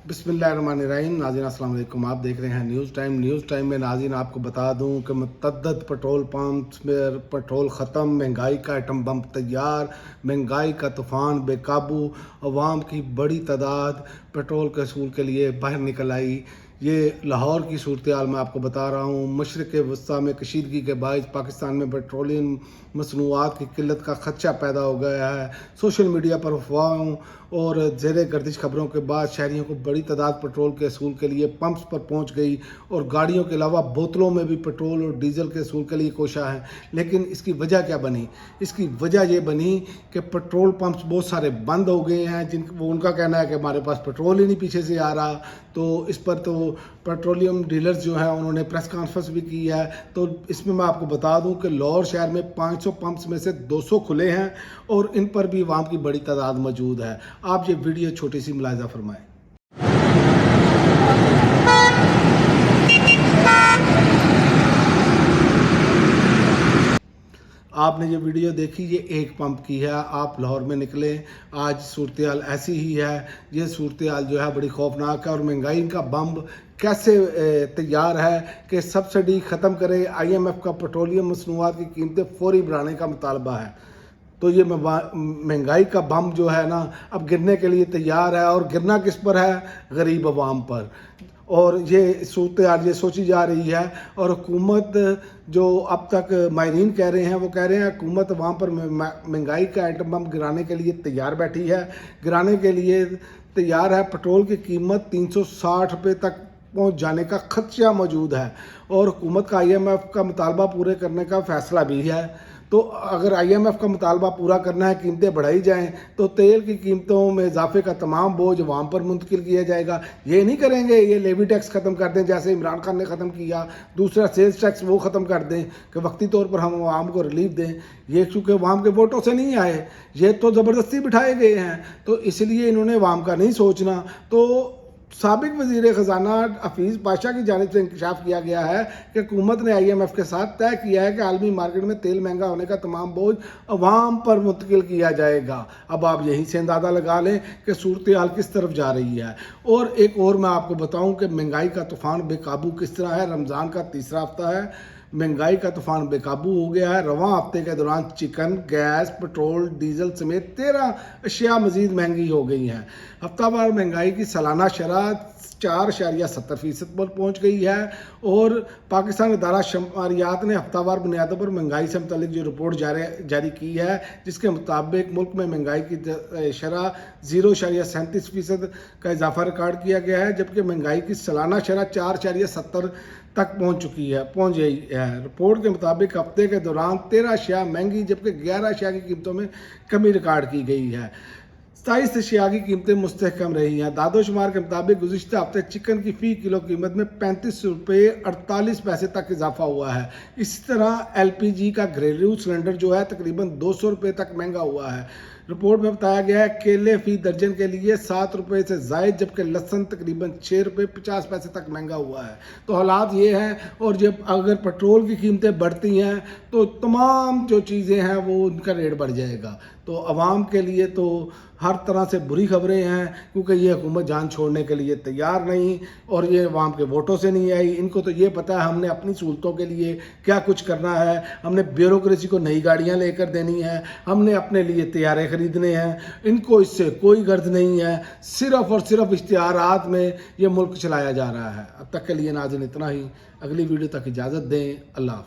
बिस्मिल्लाहिर्रहमानिर्रहीम। नाज़रीन अस्सलाम वालेकुम। आप देख रहे हैं न्यूज़ टाइम में नाज़रीन आपको बता दूं कि मुतअद्दिद पेट्रोल पंप्स में पेट्रोल ख़त्म, महंगाई का एटम बम तैयार, महंगाई का तूफ़ान बेकाबू, अवाम की बड़ी तादाद पेट्रोल के असूल के लिए बाहर निकल आई। ये लाहौर की सूरत हाल मैं आपको बता रहा हूँ। मशरक़ वस्ती में कशीदगी के बायस पाकिस्तान में पेट्रोलियम मसनूआत की किल्लत का खदशा पैदा हो गया है। सोशल मीडिया पर अफवाहों और ज़ेर गर्दिश खबरों के बाद शहरियों को बड़ी तादाद पेट्रोल के असूल के लिए पंप्स पर पहुंच गई और गाड़ियों के अलावा बोतलों में भी पेट्रोल और डीजल के असूल के लिए कोशा है। लेकिन इसकी वजह क्या बनी? इसकी वजह ये बनी कि पेट्रोल पंप्स बहुत सारे बंद हो गए हैं। उनका कहना है कि हमारे पास पेट्रोल ही नहीं पीछे से आ रहा। तो इस पर तो पेट्रोलियम डीलर्स जो हैं उन्होंने प्रेस कॉन्फ्रेंस भी की है। तो इसमें मैं आपको बता दूं कि लाहौर शहर में 500 पंप्स में से 200 खुले हैं और इन पर भी अवाम की बड़ी तादाद मौजूद है। आप ये वीडियो छोटी सी मुलाहिजा फरमाएं। आपने ये वीडियो देखी, ये एक पंप की है। आप लाहौर में निकले, आज सूरत हाल ऐसी ही है। ये सूरत हाल जो है बड़ी खौफनाक है और महंगाई का बम कैसे तैयार है कि सब्सिडी ख़त्म करे। IMF का पेट्रोलियम मसनूआत की कीमतें फौरी बढ़ाने का मुतालबा है। तो ये महंगाई का बम जो है ना अब गिरने के लिए तैयार है। और गिरना किस पर है? गरीब अवाम पर। और ये सूरत हाल ये सोची जा रही है और हुकूमत जो अब तक माहिरीन कह रहे हैं वो कह रहे हैं हुकूमत वहाँ पर महंगाई का एटम बम गिराने के लिए तैयार बैठी है, गिराने के लिए तैयार है। पेट्रोल की कीमत 360 रुपये तक पहुँच जाने का खदशा मौजूद है और हुकूमत का IMF का मुतालबा पूरे करने का फ़ैसला भी है। तो अगर IMF का मुतालबा पूरा करना है, कीमतें बढ़ाई जाएं, तो तेल की कीमतों में इजाफे का तमाम बोझ अवाम पर मुंतकिल किया जाएगा। ये नहीं करेंगे ये लेवी टैक्स ख़त्म कर दें जैसे इमरान खान ने ख़त्म किया, दूसरा सेल्स टैक्स वो ख़त्म कर दें कि वक्ती तौर पर हम अवाम को रिलीफ दें। ये चूँकि अवाम के वोटों से नहीं आए, ये तो ज़बरदस्ती बिठाए गए हैं, तो इसलिए इन्होंने अवाम का नहीं सोचना। तो साबिक वज़ीर ख़जाना हफीज़ पाशा की जानिब से इंकशाफ किया गया है कि हुकूमत ने IMF के साथ तय किया है कि आलमी मार्केट में तेल महंगा होने का तमाम बोझ अवाम पर मुंतकिल किया जाएगा। अब आप यहीं से अंदाज़ा लगा लें कि सूरत हाल किस तरफ जा रही है। और एक और मैं आपको बताऊं कि महंगाई का तूफ़ान बेकाबू किस तरह है। रमज़ान का तीसरा हफ्ता है, महंगाई का तूफ़ान बेकाबू हो गया है। रवां हफ्ते के दौरान चिकन, गैस, पेट्रोल, डीजल समेत 13 अशिया मज़ीद महंगी हो गई हैं। हफ्तावार महंगाई की सालाना शरह 4.70% पर पहुँच गई है और पाकिस्तान अदारा शुमारियात ने हफ्तावार बुनियादों पर महंगाई से मुतल्लिक जो रिपोर्ट जारी की है, जिसके मुताबिक मुल्क में महंगाई की शरह 0.37% का इजाफा रिकॉर्ड किया गया है, जबकि महंगाई की सालाना शरह 4.70 तक पहुँच गई है। रिपोर्ट के मुताबिक हफ्ते के दौरान 13 अशिया महंगी जबकि 11 अशिया की कीमतों में कमी रिकॉर्ड की गई है। 27 अशिया की कीमतें मुस्तहकम रही हैं। दादोशुमार के मुताबिक गुज़िश्ता हफ्ते चिकन की फ़ी किलो कीमत में 35 रुपये 48 पैसे तक इजाफा हुआ है। इसी तरह LPG का घरेलू सिलेंडर जो है तकरीबन 200 रुपये तक महंगा हुआ है। रिपोर्ट में बताया गया है केले फ़ी दर्जन के लिए 7 रुपये से ज़ायद, जबकि लहसुन तकरीबन 6 रुपये 50 पैसे तक महंगा हुआ है। तो हालात ये हैं। और जब अगर पेट्रोल की कीमतें बढ़ती हैं तो तमाम जो चीज़ें हैं वो उनका रेट बढ़ जाएगा। तो आवाम के लिए तो हर तरह से बुरी खबरें हैं, क्योंकि ये हुकूमत जान छोड़ने के लिए तैयार नहीं और ये अवाम के वोटों से नहीं आई। इनको तो ये पता है हमने अपनी सहूलतों के लिए क्या कुछ करना है। हमने ब्यूरोक्रेसी को नई गाड़ियां लेकर देनी है, हमने अपने लिए तैयारे खरीदने हैं। इनको इससे कोई गर्ज नहीं है, सिर्फ़ और सिर्फ इश्तिहारात में ये मुल्क चलाया जा रहा है। अब तक के लिए नाज़रीन इतना ही। अगली वीडियो तक इजाज़त दें। अल्लाह।